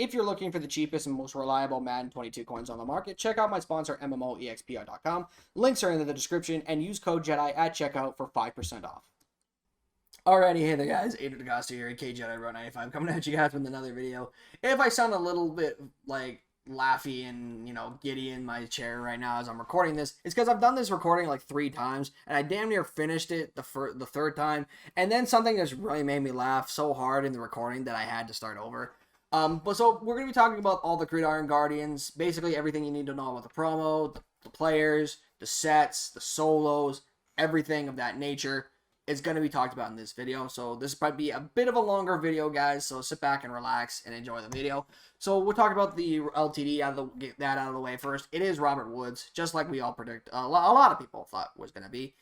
If you're looking for the cheapest and most reliable Madden 22 coins on the market, check out my sponsor, MMOEXPR.com. Links are in the description, and use code JEDI at checkout for 5% off. Alrighty, hey there guys, Adrian DeGosta here, aka JediRow95, coming at you guys with another video. If I sound a little bit, like, laughy and, giddy in my chair right now as I'm recording this, it's because I've done this recording like 3 times, and I damn near finished it the third time, and then something just really made me laugh so hard in the recording that I had to start over. But so, we're going to be talking about all the Gridiron Guardians, basically everything you need to know about the promo, the players, the sets, the solos, everything of that nature. It's going to be talked about in this video, so this might be a bit of a longer video, guys, so sit back and relax and enjoy the video. So we'll talk about the LTD, get that out of the way first. It is Robert Woods, just like we all predict, a lot of people thought was going to be.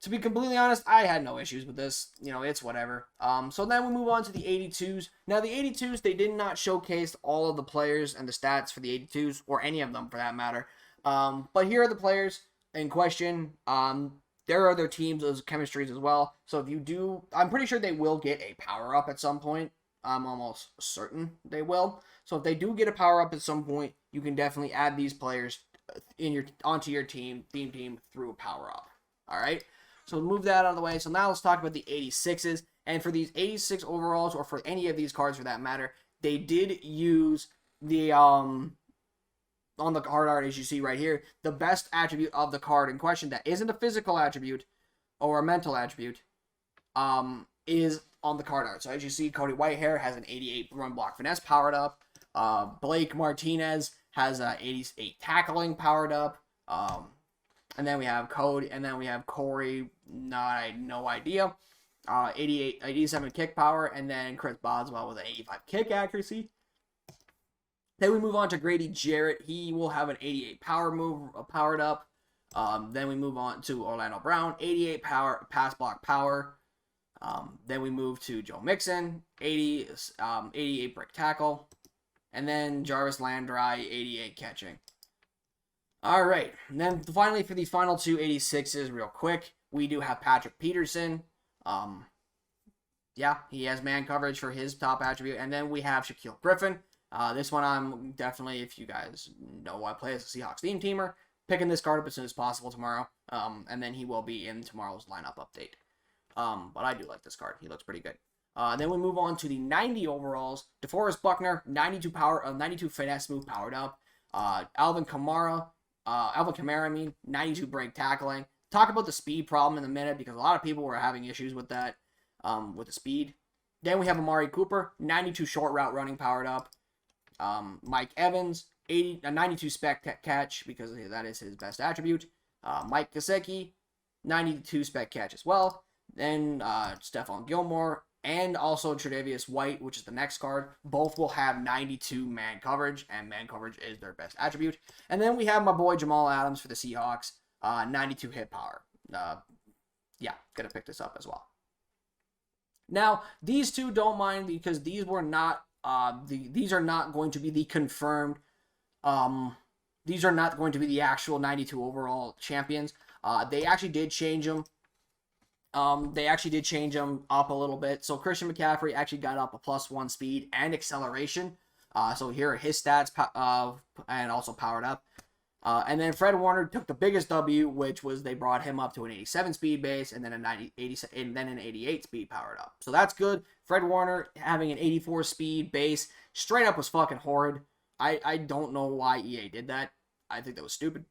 To be completely honest, I had no issues with this, it's whatever. So then we move on to the 82s. Now the 82s, they did not showcase all of the players and the stats for the 82s, or any of them for that matter. But here are the players in question. There are other teams, those chemistries as well. So if you do, I'm pretty sure they will get a power-up at some point. I'm almost certain they will. So if they do get a power-up at some point, you can definitely add these players onto your theme team through a power-up. All right? So move that out of the way. So now let's talk about the 86s. And for these 86 overalls, or for any of these cards for that matter, they did use the on the card art, as you see right here, the best attribute of the card in question that isn't a physical attribute or a mental attribute is on the card art. So as you see, Cody Whitehair has an 88 run block finesse powered up. Blake Martinez has a 88 tackling powered up. And then we have Cody, and then we have Corey, no idea. 87 kick power, and then Chris Boswell with an 85 kick accuracy. Then we move on to Grady Jarrett. He will have an 88 power move powered up. Then we move on to Orlando Brown, 88 power pass block power. Then we move to Joe Mixon, 88 brick tackle. And then Jarvis Landry, 88 catching. All right. And then finally, for these final two 86s, real quick, we do have Patrick Peterson. Yeah, he has man coverage for his top attribute. And then we have Shaquille Griffin. This one I'm definitely, if you guys know I play as a Seahawks theme teamer, picking this card up as soon as possible tomorrow. And then he will be in tomorrow's lineup update. But I do like this card. He looks pretty good. Then we move on to the 90 overalls. DeForest Buckner, 92 power, 92 finesse move powered up. Alvin Kamara, 92 break tackling. Talk about the speed problem in a minute, because a lot of people were having issues with that, with the speed. Then we have Amari Cooper, 92 short route running powered up. Mike Evans, 92 spec catch, because that is his best attribute. Mike Gesicki, 92 spec catch as well. Then Stephon Gilmore, and also Tre'Davious White, which is the next card. Both will have 92 man coverage, and man coverage is their best attribute. And then we have my boy Jamal Adams for the Seahawks, 92 hit power. Yeah, gonna pick this up as well. Now, these two don't mind, because these were not these are not going to be the confirmed, these are not going to be the actual 92 overall champions. They actually did change them. They actually did change them up a little bit. So Christian McCaffrey actually got up a +1 speed and acceleration. So here are his stats, and also powered up. And then Fred Warner took the biggest W, which was they brought him up to an 87 speed base, and then an 88 speed powered up. So that's good. Fred Warner having an 84 speed base straight up was fucking horrid. I don't know why EA did that. I think that was stupid.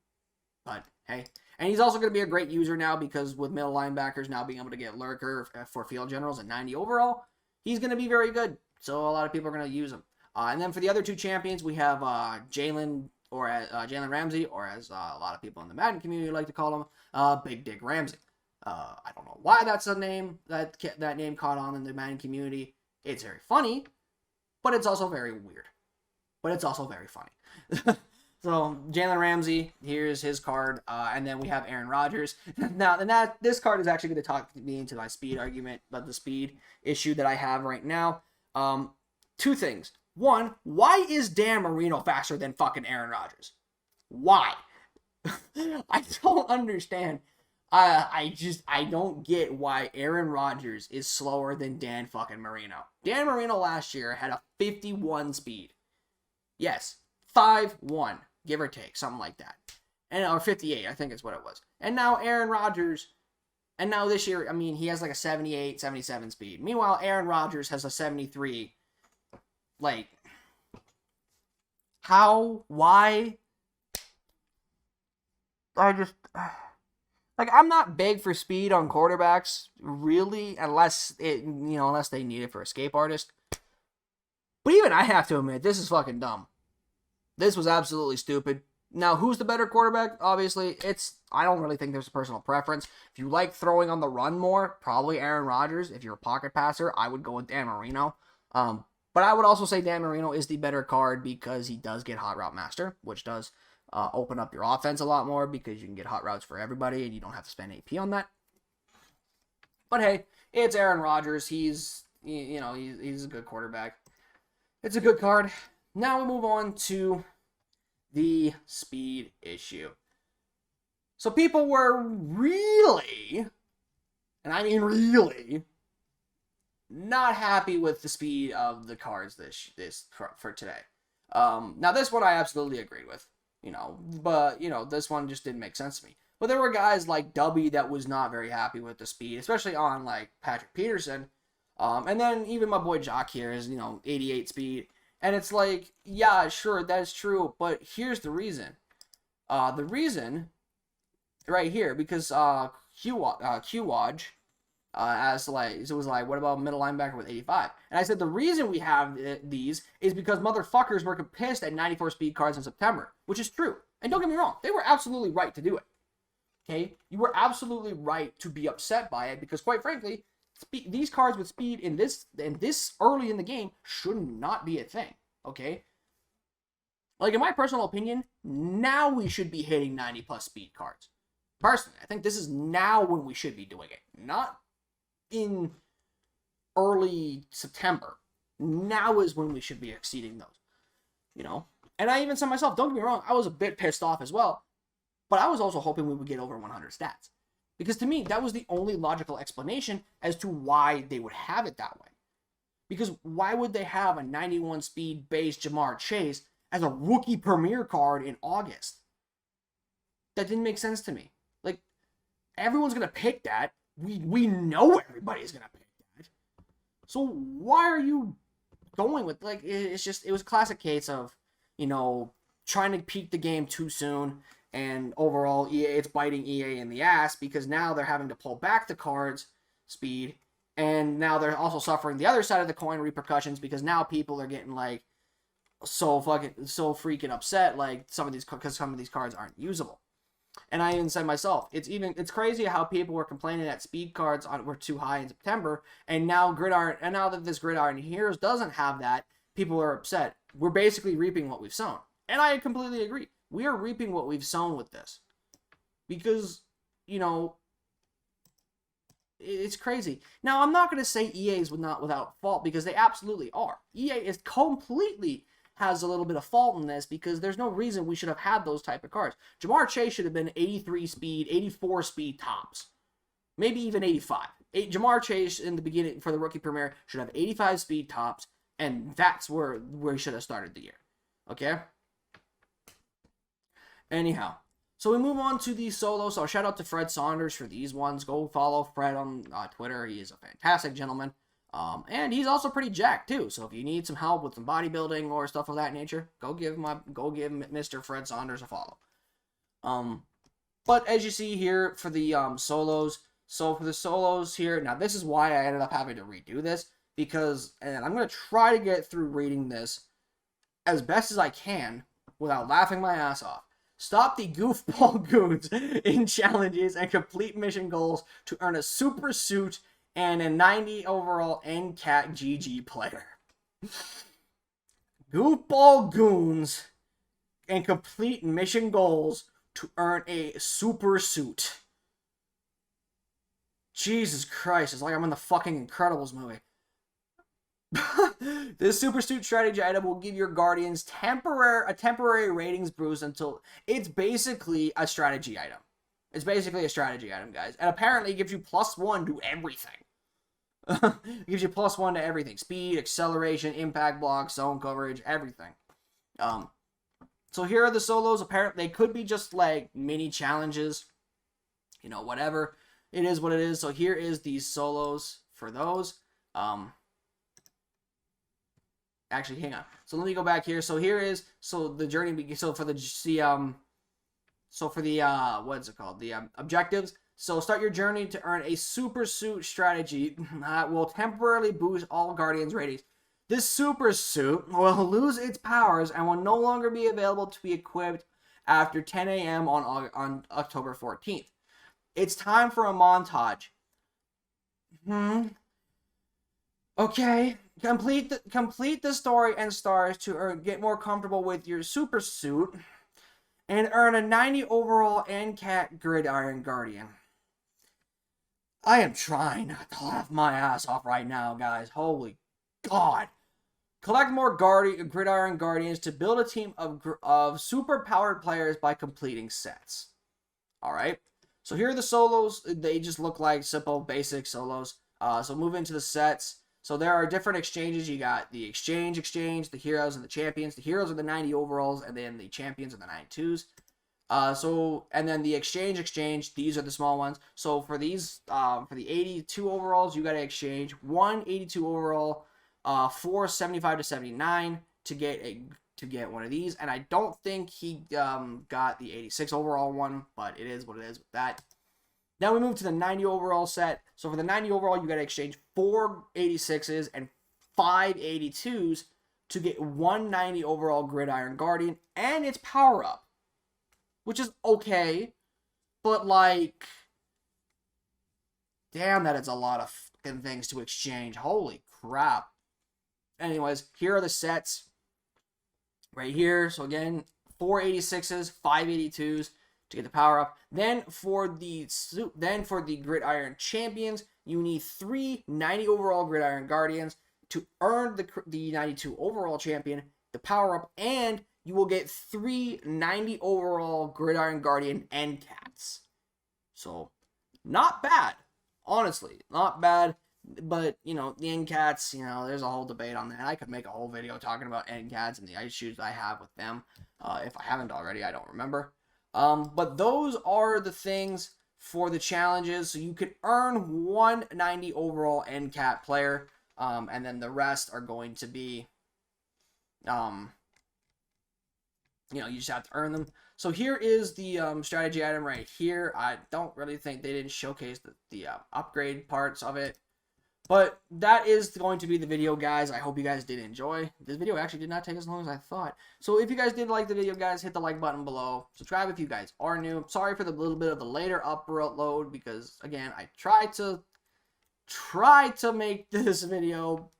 But hey. And he's also going to be a great user now, because with middle linebackers now being able to get Lurker for field generals at 90 overall, he's going to be very good. So a lot of people are going to use him. And then for the other two champions, we have Jalen Ramsey, or as a lot of people in the Madden community like to call him, Big Dick Ramsey. I don't know why that's a name that name caught on in the Madden community. It's very funny, but it's also very weird. But it's also very funny. So Jalen Ramsey, here's his card, and then we have Aaron Rodgers. Now, this card is actually going to talk me into my speed argument, but the speed issue that I have right now. Two things. One, why is Dan Marino faster than fucking Aaron Rodgers? Why? I don't understand. I don't get why Aaron Rodgers is slower than Dan fucking Marino. Dan Marino last year had a 51 speed. Yes, 5'1", give or take, something like that. And or 58, I think is what it was. And now Aaron Rodgers, and now this year, I mean, he has like a 78, 77 speed. Meanwhile, Aaron Rodgers has a 73. Like, how? Why? I just... Like, I'm not big for speed on quarterbacks, really, unless they need it for escape artist. But even I have to admit, this is fucking dumb. This was absolutely stupid. Now, who's the better quarterback? Obviously, I don't really think there's a personal preference. If you like throwing on the run more, probably Aaron Rodgers. If you're a pocket passer, I would go with Dan Marino. But I would also say Dan Marino is the better card because he does get Hot Route Master, which does open up your offense a lot more because you can get hot routes for everybody and you don't have to spend AP on that. But hey, it's Aaron Rodgers. He's a good quarterback. It's a good card. Now we move on to the speed issue. So people were really, and I mean really, not happy with the speed of the cards for today. Now this one I absolutely agreed with. But this one just didn't make sense to me. But there were guys like W that was not very happy with the speed, especially on like Patrick Peterson. And then even my boy Jock here is, 88 speed. And it's like, yeah, sure, that's true. But here's the reason. The reason right here, because Q-Waj asked it was like, what about middle linebacker with 85? And I said the reason we have these is because motherfuckers were pissed at 94 speed cards in September, which is true. And don't get me wrong, they were absolutely right to do it. Okay, you were absolutely right to be upset by it because, quite frankly, these cards with speed in this early in the game should not be a thing. Okay, like in my personal opinion, now we should be hitting 90 plus speed cards. Personally, I think this is now when we should be doing it, not in early September. Now is when we should be exceeding those, And I even said myself, don't get me wrong, I was a bit pissed off as well, but I was also hoping we would get over 100 stats. Because to me, that was the only logical explanation as to why they would have it that way. Because why would they have a 91 speed base Jamar Chase as a rookie premier card in August? That didn't make sense to me. Like, everyone's going to pick that. We know everybody's going to pick that. So why are you going with, it was a classic case of, trying to peak the game too soon. And overall, it's biting EA in the ass because now they're having to pull back the cards speed. And now they're also suffering the other side of the coin repercussions because now people are getting so freaking upset because some of these cards aren't usable. And I even said myself, it's crazy how people were complaining that speed cards were too high in September, and now that this Gridiron Heroes doesn't have that, people are upset. We're basically reaping what we've sown. And I completely agree. We are reaping what we've sown with this. Because, it's crazy. Now, I'm not going to say EA is not without fault because they absolutely are. EA is completely has a little bit of fault in this because there's no reason we should have had those type of cards. Jamar Chase should have been 83 speed, 84 speed tops. Maybe even 85. Jamar Chase in the beginning for the rookie premier should have 85 speed tops, and that's where he should have started the year. Okay? Anyhow, so we move on to these solos. So shout out to Fred Saunders for these ones. Go follow Fred on Twitter. He is a fantastic gentleman. And he's also pretty jacked too. So if you need some help with some bodybuilding or stuff of that nature, go give Mr. Fred Saunders a follow. But as you see here for the solos, so for the solos here, now this is why I ended up having to redo this because, and I'm gonna try to get through reading this as best as I can without laughing my ass off. Stop the goofball goons in challenges and complete mission goals to earn a super suit and a 90 overall NCAT GG player. Goofball goons and complete mission goals to earn a super suit. Jesus Christ, it's like I'm in the fucking Incredibles movie. This super suit strategy item will give your guardians a temporary ratings boost until it's basically a strategy item. It's basically a strategy item, guys. And apparently it gives you +1 to everything. It gives you +1 to everything. Speed, acceleration, impact block, zone coverage, everything. So here are the solos. Apparently, they could be just like mini challenges. You know, whatever. It is what it is. So here is these solos for those. Actually, hang on. So let me go back here. So here is, so the journey, so for the what's it called? The objectives. So start your journey to earn a super suit strategy that will temporarily boost all Guardians ratings. This super suit will lose its powers and will no longer be available to be equipped after 10 a.m. on October 14th. It's time for a montage. Okay. Complete the story and stars to get more comfortable with your super suit and earn a 90 overall NCAT Gridiron Guardian. I am trying not to laugh my ass off right now, guys. Holy God. Collect more Gridiron Guardians to build a team of super-powered players by completing sets. Alright. So here are the solos. They just look like simple, basic solos. So move into the sets. So there are different exchanges. You got the exchange, the heroes and the champions. The heroes are the 90 overalls, and then the champions are the 92s. And then the exchange, these are the small ones. So for these, for the 82 overalls, you got to exchange 1 82 overall, 4 75 to 79 to get one of these. And I don't think he got the 86 overall one, but it is what it is with that. Now we move to the 90 overall set. So for the 90 overall, you got to exchange 4 86s and 5 82s to get 190 overall Gridiron Guardian and its power up, which is okay, but like, damn, that is a lot of fucking things to exchange. Holy crap. Anyways, here are the sets right here. So again, 4 86s, 5 82s to get the power up. Then for the Gridiron Champions, you need 3 90 overall Gridiron Guardians to earn the 92 overall champion, the power up, and you will get 3 90 overall Gridiron Guardian end cats. So, not bad. Honestly, not bad. But, you know, the end cats, you know, there's a whole debate on that. I could make a whole video talking about end cats and the issues I have with them. If I haven't already, I don't remember. But those are the things for the challenges. So you could earn 190 overall end cat player. And then the rest are going to be, you know, you just have to earn them. So here is the strategy item right here. I don't really think they didn't showcase the upgrade parts of it. But that is going to be the video, guys. I hope you guys did enjoy. This video actually did not take as long as I thought. So if you guys did like the video, guys, hit the like button below. Subscribe if you guys are new. Sorry for the little bit of the later upload because, again, I tried to make this video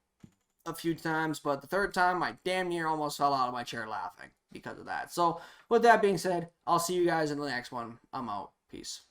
a few times, but the third time I damn near almost fell out of my chair laughing because of that. So with that being said, I'll see you guys in the next one. I'm out. Peace.